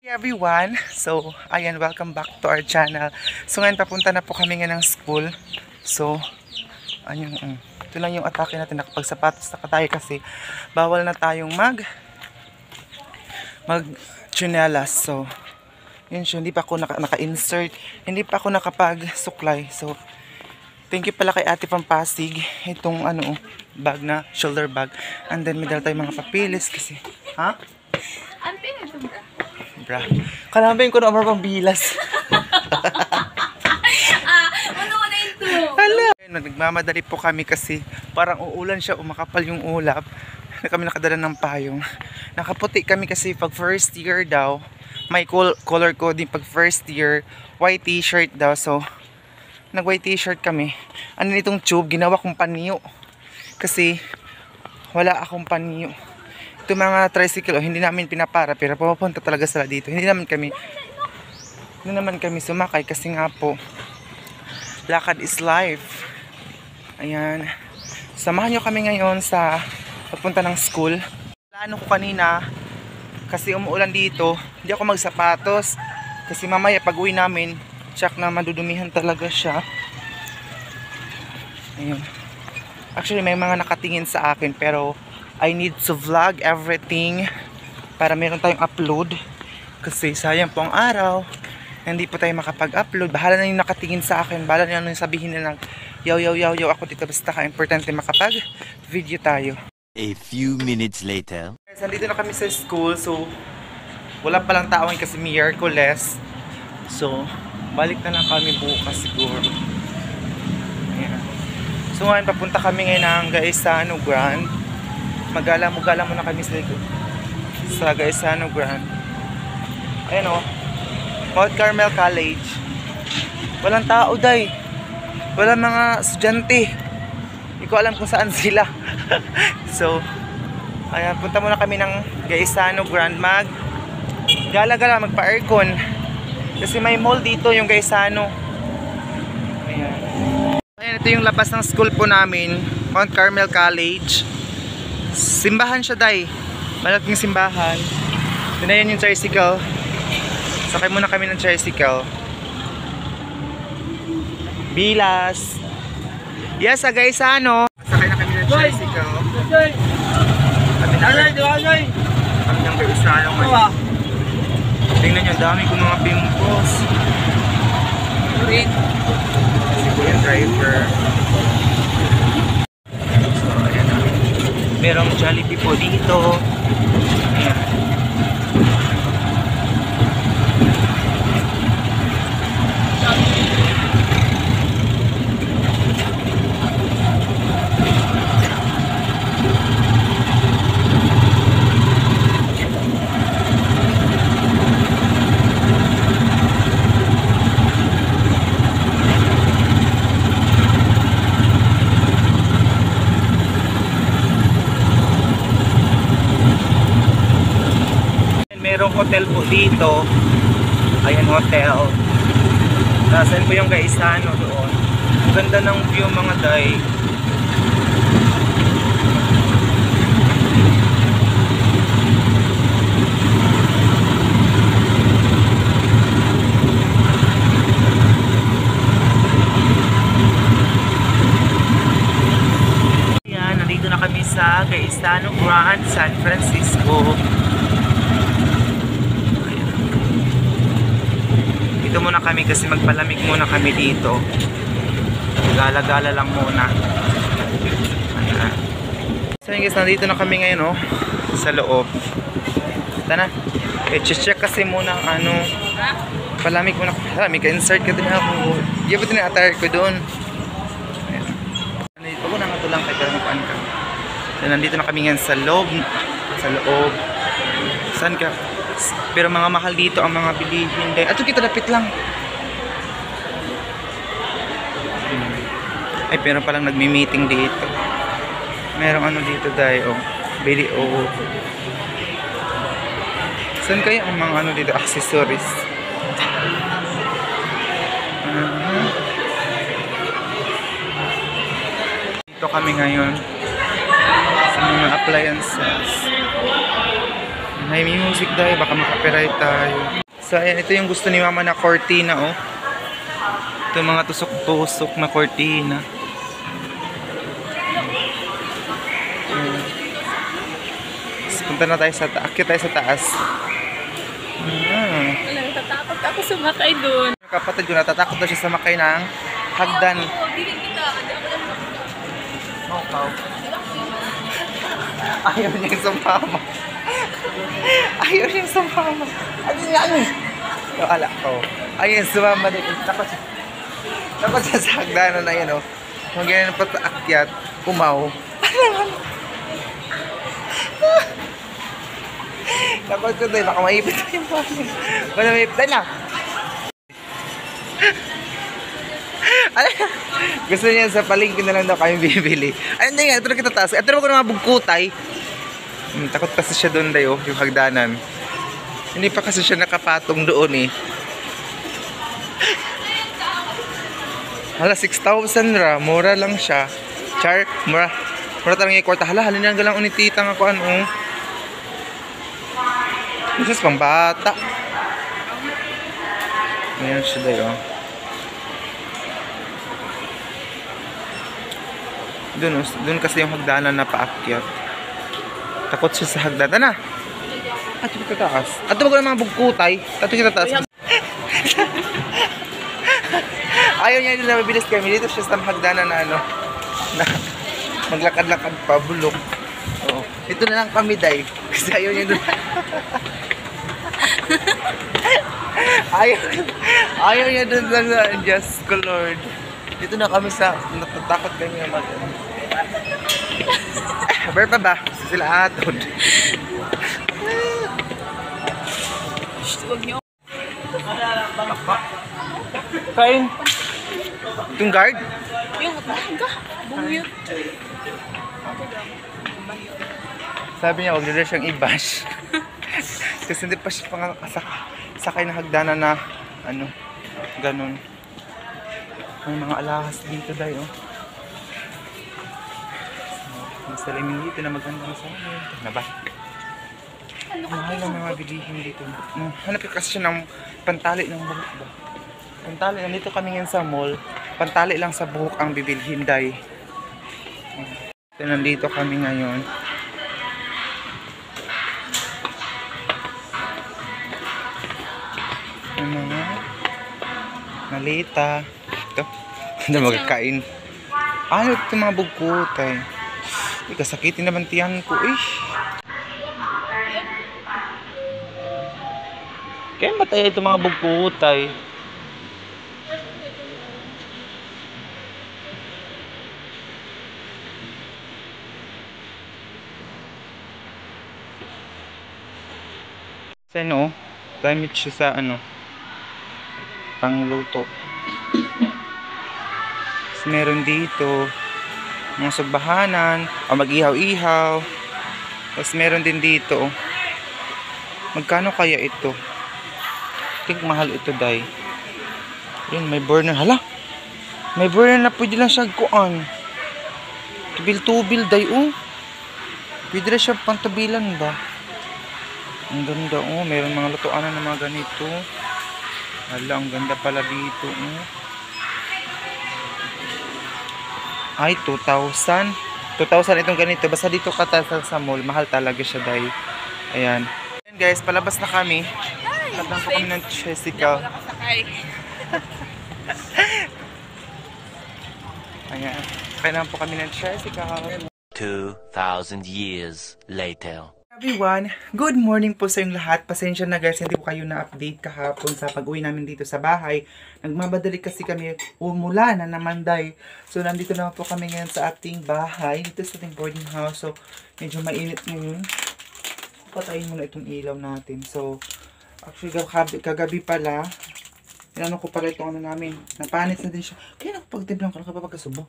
Everyone, so ayan, welcome back to our channel. So ngayon papunta na po kami ng school. So ayun, ito lang yung atake natin. Nakapagsapatos na tayo kasi bawal na tayong mag tsinelas. So yun siya, hindi pa ako naka-insert, hindi pa ako nakapag-suklay. So thank you pala kay Ate Pampasig itong bag na shoulder bag, and then may dala tayong mga papilis kasi bra. Kalabayin ko na pang bilas. Ano na ito? Hala. Nagmamadali po kami kasi parang uulan siya, umakapal yung ulap. Kami nakadala ng payong. Nakaputi kami kasi pag first year daw, may color coding pag first year, white t-shirt daw. So, nag-white t-shirt kami. Ano nitong tube, ginawa kong paniyo. Kasi, wala akong paniyo. Ito mga tricycle, hindi namin pinapara, pero pupunta talaga sila dito. Hindi naman kami sumakay kasi nga po, lakad is life. Ayan. Samahan nyo kami ngayon sa pagpunta ng school. Plano ko kanina, kasi umuulan dito, hindi ako magsapatos. Kasi mamaya pag uwi namin, check na madudumihan talaga siya. Ayan. Actually, may mga nakatingin sa akin, pero I need to vlog everything para meron tayong upload. Kasi sayang po ang araw, hindi po tayo makapag-upload. Bahala na yung nakatingin sa akin, bahala na yung sabihin nila, yaw, ako dito, basta ka-importante makapag-video tayo. A few minutes later. Guys, nandito na kami sa school, so wala palang tao kasi Miyerkules. So, balik na lang kami bukas siguro. Ayan. So ngayon, papunta kami ngayon ng Gaisano Grand. Magala muna kami sa Gaisano Grand. Ayan o, Mount Carmel College. Walang tao, day. Walang mga estudyante. Hindi ko alam kung saan sila. So, ayan, punta muna kami ng Gaisano Grand. Gala-gala, magpa-aircon. Kasi may mall dito, yung Gaisano. Ayan. Ayan, ito yung labas ng school po namin, Mount Carmel College. Simbahan siya, day. Malaking simbahan. Ito na yun yung tricycle. Sakay muna kami ng tricycle. Bilas. Yes, guys, Sakay na kami ng tricycle. Kami ng Gaisano. Tingnan nyo, dami ko mga pimples. Kasi ko yung driver. Merong Jollibee po dito. Ayan. Merong hotel po dito. Ayan, hotel. Nasaan po yung Gaisano doon. Ang ganda ng view, mga day. Ayan, nandito na kami sa Gaisano Grand, San Francisco. Dito muna kami kasi magpalamig muna kami dito. Gala-gala lang muna. Ayan. So guys, nandito na kami ngayon sa loob. Ito na. I-check kasi muna ang palamig muna. Palamig ka, insert ka din ako. Di ba din attire ko doon? Ayan. Nandito ko na nga ito lang kaya magpaan ka. So nandito na kami ngayon sa loob. Sa loob. Saan ka? Pero mga mahal dito ang mga bilihin. Ato kita dapit lang. Ay, pero palang nagmi-meeting dito. Merong dito tayo. Bili Saan kaya ang mga dito? Accessories. Dito kami ngayon sa mga appliances. May music dahil, baka makapiright tayo. So, ayan, ito yung gusto ni mama na cortina, oh. Ito mga tusok-tusok na cortina. So, punta na tayo sa taas. Akit tayo sa taas. Wala, natatakot ako sumakay doon. Kapatid ko, natatakot na siya sa makay ng hagdan. Dili kita. Di ako lang Maukaw. Ayaw niya sumama. Ayaw niya sumama. Ano nga ano? Yung ala ko. Ayaw sumama din. Takot siya sa hagdanan na yun, oh. Kung ganyan pa sa akyat, kumaw. Takot ko din. Baka maipit na yung pamilya. Baka maipit. Dahil lang. Gusto niya sa palengke na lang daw kami bibili. Ay, hindi nga. Ito na kita taas. Ito na ko na mga bugkutay. Takot kasi siya doon dayo, yung hagdanan. Hindi pa kasi siya nakapatong doon eh. Hala, 6,000 ra. Mura lang siya. Char, mura. Mura talagang ikwarta. Hala, halin lang galang unititang ako ano. This is pang bata. Ayan siya dayo. Doon kasi yung hagdanan na paakyat. Takot siya sa hagdanan na. Ato kita taas. Ato ba ko ng mga bugkutay? Ato kita taas. Ayaw niya din na mabilis kami. Dito siya sa hagdanan na ano. Na maglakad-lakad pa, bulok. Oo. Dito na lang kami, day. Kasi ayaw niya doon. ayaw niya doon lang na. Diyos ko, Lord. Dito na kami sa natatakot kami na Ber pa ba? Sila atod. Huwag niyo. Kain. Itong guard? Yung taga. Bumuyot. Sabi niya, huwag nila siyang i-bash. Kasi hindi pa siya sakay na hagdanan na ano, ganun. May mga alahas dito tayo. May salamin dito na magandang salamin. Na ba? Mahal na mga bilihin dito. Hanap kasi siya ng pantali ng buhok ba? Pantali. Nandito kami ngayon sa mall. Pantali lang sa buhok ang bibilhin day. So, nandito kami ngayon. Yung mga malita. Ito. Hindi magkakain. Ano ito mga bugkutay? Kasakitin naman tiyan ko eh. Kaya matay ito mga bugkutay. Sa ano, gamit siya sa ano, pangluto. Tapos meron dito mga sugbahanan o mag-ihaw-ihaw. Tapos meron din dito. Magkano kaya ito? I think mahal ito, day. Yun, may burner. Hala! May burner na pwede lang siya kuan. Tubil-tubil, day, oh. Pwede lang siya pantubilan ba? Ang ganda, oh. Meron mga lutuan na mga ganito. Hala, ang ganda pala dito, oh. Ay, 2,000. 2,000 itong ganito. Basta dito ka sa mall. Mahal talaga siya, day. Ayan. Ayan, guys. Palabas na kami. Labang po kami ng Jessica. Ayan. Kailangan po kami ng Jessica. 2,000 years later. Everyone, good morning po sa inyong lahat. Pasensya na guys, hindi po kayo na-update kahapon sa pag-uwi namin dito sa bahay. Nagmabadali kasi kami, umulan na naman day. So, nandito naman po kami ngayon sa ating bahay, dito sa ating boarding house. So, medyo mainit ngayon. Patayin muna itong ilaw natin. So, actually, kagabi pala, inano ko pala itong ano namin. Napanit na din siya. Kaya nakapagtiblang ka, nakapagkasubo.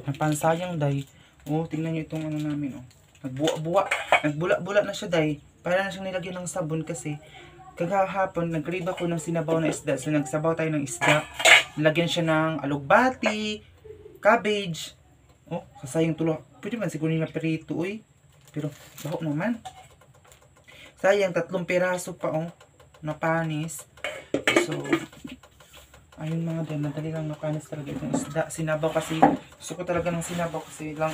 Napansayang day. Oh, tingnan nyo itong ano namin, oh. Nagbula-bula na siya, day. Para na siyang nilagyan ng sabon kasi kagahapon, nag-crave ako ng sinabaw na isda. So, nagsabaw tayo ng isda. Nilagyan siya ng alugbati, cabbage. Oh, sasayang tulo. Pwede man siguro nila perito, uy. pero baho naman. Sayang, 3 piraso pa na panis. So, ayun mga day, madali lang napanis talaga itong isda. Sinabaw kasi, gusto ko talaga ng sinabaw kasi lang,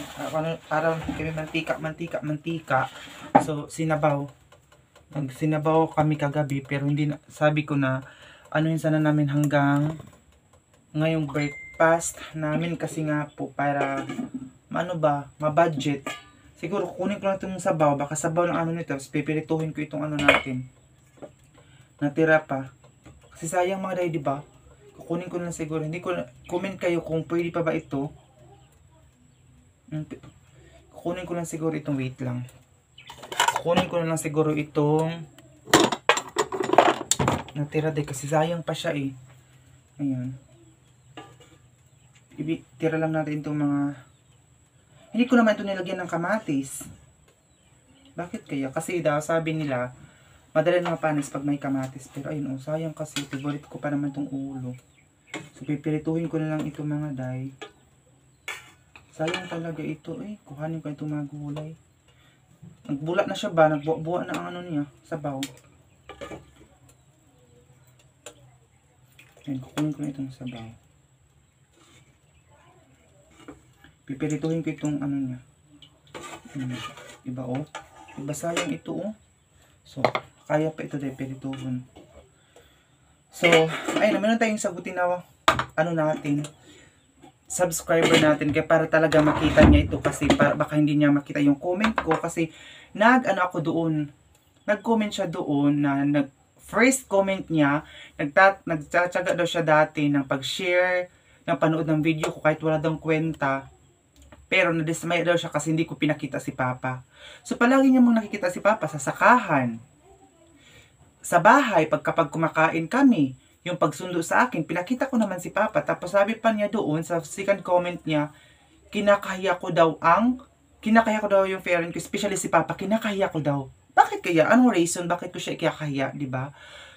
parang kami mantika. So, sinabaw. Nagsinabaw kami kagabi, pero hindi na, sabi ko na, yun sana namin hanggang ngayong breakfast namin kasi nga po para, ma-budget. Siguro, kunin ko lang itong sabaw, baka sabaw ng nito, tapos pipirituhin ko itong natin. Natira pa. Kasi sayang mga day, diba? Kukunin ko lang siguro. Hindi ko comment kayo kung pwede pa ba ito. Kukunin ko lang siguro itong wait lang. Kukunin ko lang siguro itong natira din kasi sayang pa siya eh. Ayan. Tira lang natin itong mga hindi ko naman ito nilagyan ng kamatis. Bakit kaya? Kasi daw sabi nila madali na mapanis pag may kamatis. Pero ayun sayang kasi favorite ko pa naman itong ulo. So, pipirituhin ko na lang ito mga day. Sayang talaga ito. Kuhanin ko itong mga gulay. Nagbula na siya ba? Nagbuwa na ang niya. Sabaw. Ayan, kukunin ko na itong sabaw. Pipirituhin ko itong niya. Diba Diba sayang ito So, kaya pa ito dahil pirituhin. So, ayun, meron tayong sagutin na natin, subscriber natin, kaya para talaga makita niya ito kasi baka hindi niya makita yung comment ko kasi nag-comment siya doon na first comment niya, nagtsatsaga daw siya dati ng pag-share, ng panood ng video ko kahit wala daw kwenta, pero nadismay daw siya kasi hindi ko pinakita si Papa. So, palagi niya mong nakikita si Papa sa sakahan. Sa bahay, kapag kumakain kami, yung pagsundo sa akin, pinakita ko naman si Papa. Tapos sabi pa niya doon, sa second comment niya, kinakahiya ko daw yung parent ko, especially si Papa, kinakahiya ko daw. Bakit kaya? Anong reason? Bakit ko siya kinakahiya, diba?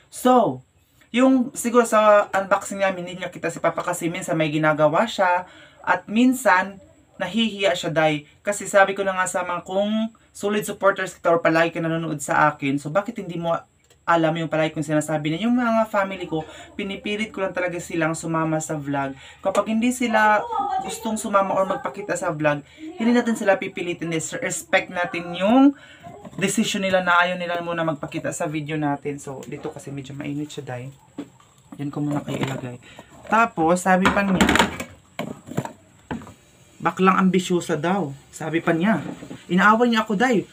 So, yung siguro sa unboxing namin, hindi niya kita si Papa kasi minsan may ginagawa siya, at minsan, nahihiya siya dahil. Kasi sabi ko na nga sa mga kung solid supporters kita or palagi ka nanonood sa akin, so bakit hindi mo alam yung palagi kong sinasabi na yung mga family ko, pinipilit ko lang talaga silang sumama sa vlog. Kapag hindi sila gustong sumama or magpakita sa vlog, hindi natin sila pipilitin. Respect natin yung decision nila na ayaw nila muna magpakita sa video natin. So, dito kasi medyo mainit siya dahil. Yan ko muna kayo ilagay. Tapos, sabi pa niya, baklang ambisyosa daw. Sabi pa niya. Inaaway niya ako dahil.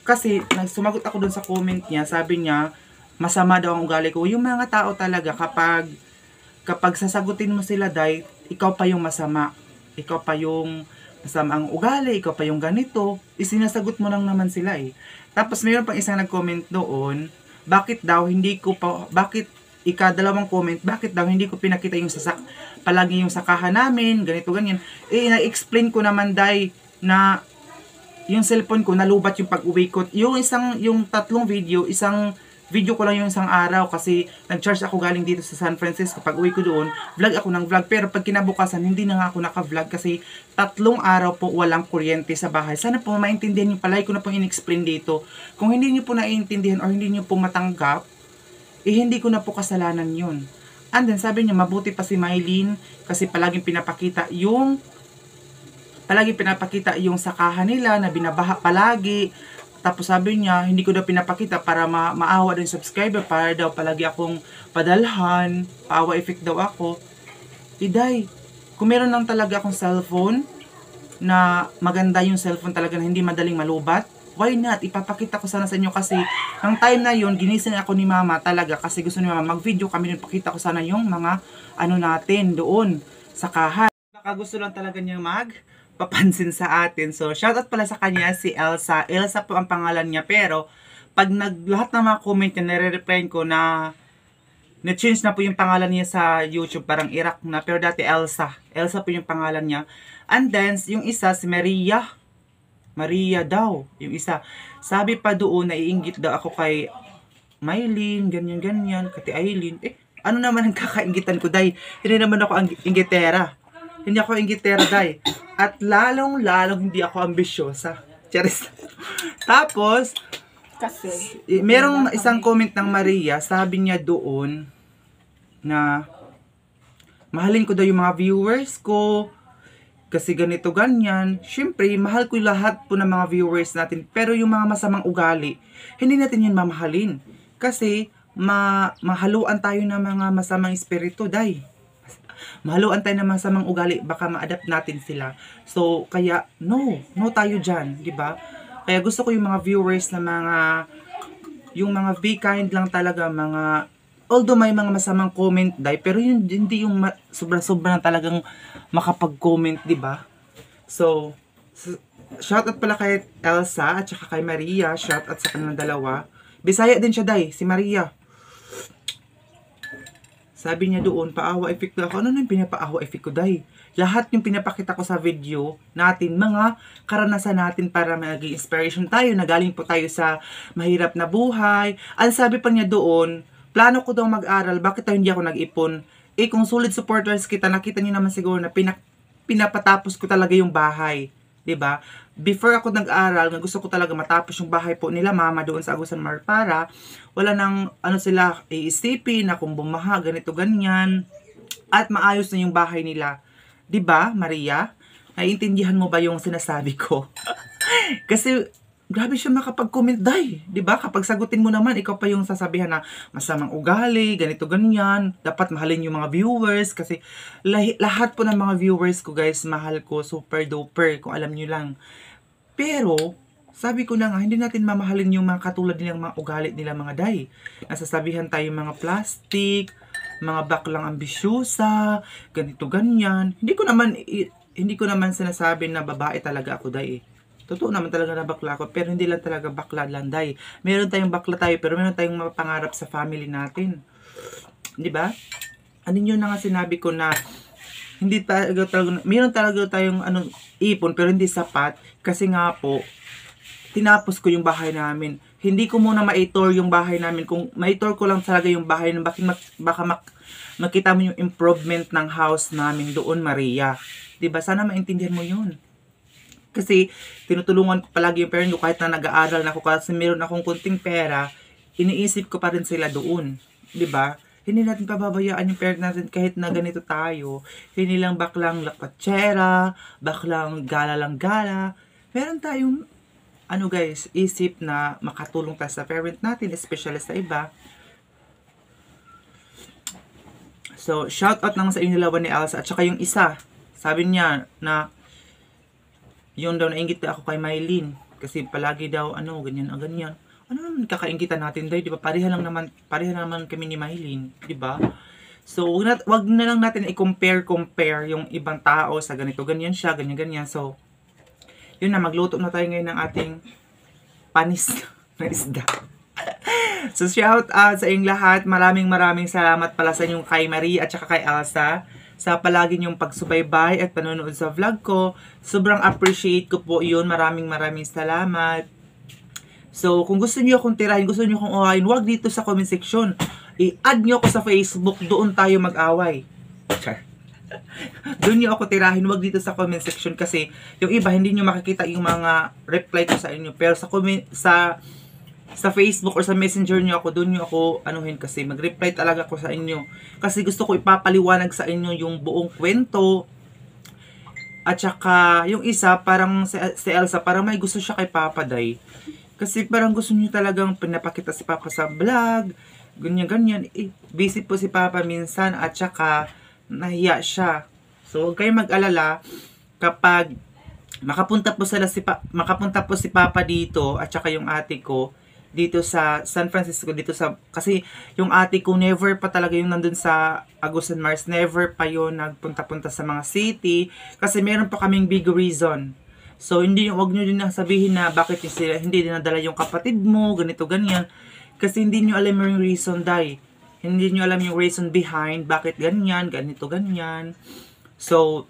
Kasi, sumagot ako dun sa comment niya, sabi niya, masama daw ang ugali ko. Yung mga tao talaga, kapag sasagutin mo sila dahil, ikaw pa yung masama. Ikaw pa yung masama ang ugali, ikaw pa yung ganito. Isinasagot mo lang naman sila Tapos, mayroon pang isang nag-comment doon, bakit ikadalawang comment, bakit daw hindi ko pinakita yung palagi yung sakahan namin, ganito, ganyan. Na-explain ko naman dahil na yung cellphone ko, nalubat yung pag-uwi ko. Yung 3 video, isang video ko lang yung isang araw kasi nag-charge ako galing dito sa San Francisco. Pag uwi ko doon, vlog ako ng vlog. Pero pag kinabukasan, hindi na nga ako naka-vlog kasi 3 araw po walang kuryente sa bahay. Sana po maintindihan nyo, palagi ko na po in-explain dito. Kung hindi nyo po naiintindihan or hindi nyo po matanggap, hindi ko na po kasalanan yun. And then sabi niya, mabuti pa si Mylene kasi palaging pinapakita yung sakahan nila na binabaha palagi. Tapos sabi niya, hindi ko daw pinapakita para maawa din subscriber, para daw palagi akong padalhan, paawa effect daw ako. Iday, kung meron lang talaga akong cellphone, na maganda yung cellphone talaga na hindi madaling malubat, why not? Ipapakita ko sana sa inyo kasi ng time na yun, ginising ako ni Mama talaga kasi gusto ni Mama mag-video kami, pakita ko sana yung mga natin doon sa kahan. Baka gusto lang talaga niya papansin sa atin. So, shoutout pala sa kanya si Elsa. Elsa po ang pangalan niya. Pero, pag lahat ng mga comment niya, nare-reply ko na na-change na po yung pangalan niya sa YouTube. Parang Iraq na. Pero dati Elsa. Elsa po yung pangalan niya. And then, yung isa, si Maria. Maria daw. Yung isa. Sabi pa doon, naiinggit daw ako kay Mylene, ganyan-ganyan. Kati Aileen. Ano naman ang kakainggitan ko, day? Hindi naman ako ang inggitera. Hindi ako inggitera, day. At lalong hindi ako ambisyosa. Charis. Tapos, Kasi. merong isang comment ng Maria, sabi niya doon na mahalin ko daw yung mga viewers ko kasi ganito ganyan. Syempre, mahal ko lahat po ng mga viewers natin, pero yung mga masamang ugali, hindi natin yan mamahalin. Kasi mahaluan tayo ng mga masamang espiritu, day. Mahaluan tayo ng masamang ugali, baka ma-adapt natin sila. So, kaya no tayo dyan, di ba? Kaya gusto ko yung mga viewers na yung mga be kind lang talaga, although may mga masamang comment, day, pero yun, hindi yung sobrang talagang makapag-comment, di ba? So, shoutout pala kay Elsa at saka kay Maria, shoutout sa kanilang dalawa. Bisaya din siya, day, si Maria. Sabi niya doon, paawa effect ako. Ano yung pinapaawa effect ko, day? Lahat yung pinapakita ko sa video natin, mga karanasan natin para maging inspiration tayo, na galing po tayo sa mahirap na buhay. Ang sabi pa niya doon, plano ko daw mag-aral, bakit tayo hindi ako nag-ipon? Kung solid supporters kita, nakita niyo naman siguro na pinapatapos ko talaga yung bahay. 'Di ba? Before ako nag-aral, gusto ko talaga matapos yung bahay po nila mama doon sa Agusan Mar, para wala nang sila iisipin na kung bumaha, ganito ganyan, at maayos na yung bahay nila. 'Di ba, Maria? Naiintindihan mo ba yung sinasabi ko? Kasi grabe siya makapag-comment, day. 'Di ba? Kapag sagutin mo naman, ikaw pa yung sasabihan na masamang ugali, ganito ganyan. Dapat mahalin yung mga viewers kasi lahat po ng mga viewers ko, guys, mahal ko, super duper, kung alam niyo lang. Pero sabi ko na nga, hindi natin mamahalin yung mga katulad nilang mga ugali nila, mga day. Nasasabihan tayo mga plastic, mga baklang ambisyosa, ganito ganyan. Hindi ko naman sinasabi na babae talaga ako, day. Totoo naman talaga na bakla ako, pero hindi lang talaga bakla lang, day. Meron tayong bakla tayo, pero meron tayong mga pangarap sa family natin. 'Di ba? Ano yun na nga sinabi ko na hindi talaga meron talaga tayong ipon, pero hindi sapat, kasi nga po tinapos ko yung bahay namin. Hindi ko muna ma-tour yung bahay namin. Kung ma-tour ko lang talaga yung bahay namin, baka makita mo yung improvement ng house namin doon, Maria. 'Di ba? Sana maintindihan mo yun. Kasi tinutulungan ko palagi yung parents ko kahit na nag-aaral na ako, kasi meron akong kunting pera, iniisip ko pa rin sila doon. 'Di ba? Hindi natin pababayaan yung parents natin kahit na ganito tayo. Hindi lang baklang lakwatsera, baklang gala lang gala. Meron tayong guys, isip na makatulong tayo sa parent natin, especially sa iba. So, shout out lang sa inyo dalawa ni Elsa, at saka yung isa, sabi niya na yun daw, nainggit ako kay Mylene kasi palagi daw ganyan ganyan. Ano naman kakainggitan natin, day, di ba? Pareha naman kami ni Mylene, di ba? So wag na lang natin i-compare yung ibang tao sa ganito ganyan siya, ganyan ganyan. So yun na, magluto na tayo ngayon ng ating panis na isda. So shout out sa inyong lahat. Maraming salamat pala sa inyong kay Marie at saka kay Elsa sa palagi niyong pagsubaybay at panonood sa vlog ko. Sobrang appreciate ko po yun. Maraming salamat. So, kung gusto niyo akong tirahin, gusto niyo akong uhayin, huwag dito sa comment section. I-add niyo ako sa Facebook, doon tayo mag-away. Doon niyo ako tirahin, huwag dito sa comment section, kasi yung iba hindi niyo makikita yung mga reply ko sa inyo. Pero sa Facebook or sa Messenger niyo ako, doon niyo ako kasi mag-reply talaga ako sa inyo. Kasi gusto ko ipapaliwanag sa inyo yung buong kwento. At saka yung isa, parang si Elsa, parang may gusto siya kay Papa, day. Kasi parang gusto niyo talagang pinapakita si Papa sa vlog, ganyan. Busy po si Papa minsan, at saka nahiya siya. So huwag kayong mag-alala kapag makapunta po si Papa dito, at saka yung ate ko dito sa San Francisco, kasi yung ate ko never pa talaga yung nandun sa Agusan Mars, never pa yun nagpunta-punta sa mga city, kasi meron pa kaming big reason. So wag nyo din sabihin na bakit sila hindi dinadala yung kapatid mo, ganito ganyan, kasi hindi nyo alam yung reason, day. Hindi nyo alam yung reason behind bakit ganyan, ganito ganyan. So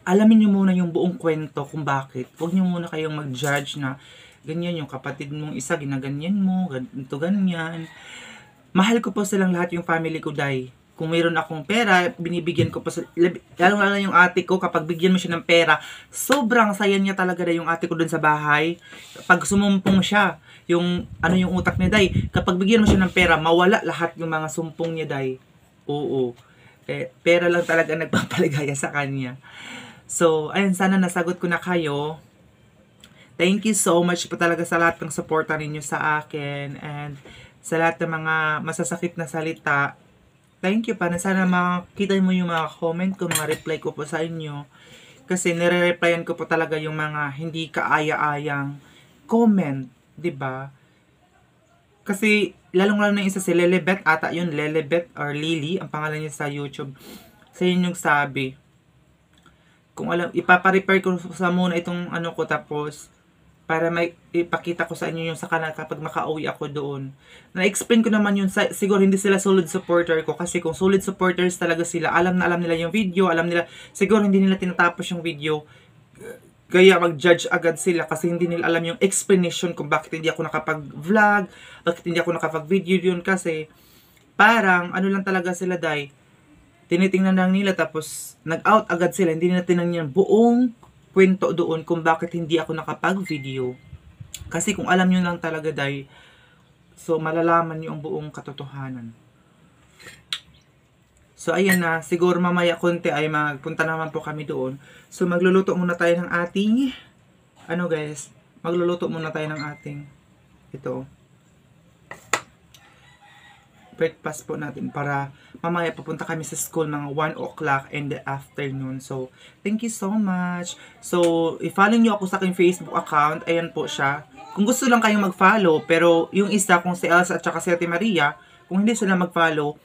alamin nyo muna yung buong kwento kung bakit. Huwag nyo muna kayong mag-judge na ganyan yung kapatid mong isa, ginaganyan mo, ganito ganyan. Mahal ko po silang lahat, yung family ko, day. kung mayroon akong pera, binibigyan ko pa sa, lalo yung ate ko, kapag bigyan mo siya ng pera, sobrang saya niya talaga na yung ate ko dun sa bahay. Pag sumumpong siya, yung utak niya, day, kapag bigyan mo siya ng pera, mawala lahat yung mga sumpong niya, day. Oo. Pera lang talaga nagpapaligaya sa kanya. So, ayun, sana nasagot ko na kayo. Thank you so much po talaga sa lahat ng suporta ninyo sa akin and sa lahat ng mga masasakit na salita. Thank you pa na sana makita mo yung mga comment ko, mga reply ko po sa inyo. Kasi nire-replyan ko po talaga yung mga hindi kaaya-ayang comment, 'di ba? Kasi lalong-lalo na isa si Lelebet ata yun, Lelebet or Lily, ang pangalan niya sa YouTube. Sa yun yung sabi. Kung alam, ipapa-repair ko sa muna itong ko tapos para may ipakita ko sa inyo yung sa kanal kapag makauwi ako doon. Na-explain ko naman yun, siguro hindi sila solid supporter ko kasi kung solid supporters talaga sila, alam nila yung video, alam nila, siguro hindi nila tinatapos yung video, kaya mag-judge agad sila kasi hindi nila alam yung explanation kung bakit hindi ako nakapag-vlog, bakit hindi ako nakapag-video yun kasi parang lang talaga sila, day, tinitingnan lang nila tapos nag-out agad sila, hindi nila tinangyan buong kwento doon kung bakit hindi ako nakapag-video. Kasi kung alam nyo lang talaga, day, so malalaman nyo ang buong katotohanan. So ayan na, siguro mamaya konti ay magpunta naman po kami doon. So magluluto muna tayo ng ating, guys, magluluto muna tayo ng ating, ito, breakfast po natin para mamaya pupunta kami sa school mga 1 o'clock in the afternoon. So, thank you so much. So, i-follow nyo ako sa aking Facebook account. Ayan po siya. Kung gusto lang kayong mag-follow, pero yung isa, kung si Elsa at saka si Ate Maria, kung hindi sila mag-follow,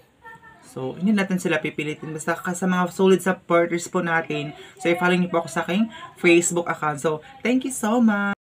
so, hindi natin sila pipilitin. Basta sa mga solid supporters po natin, so i-follow nyo po ako sa aking Facebook account. So, thank you so much.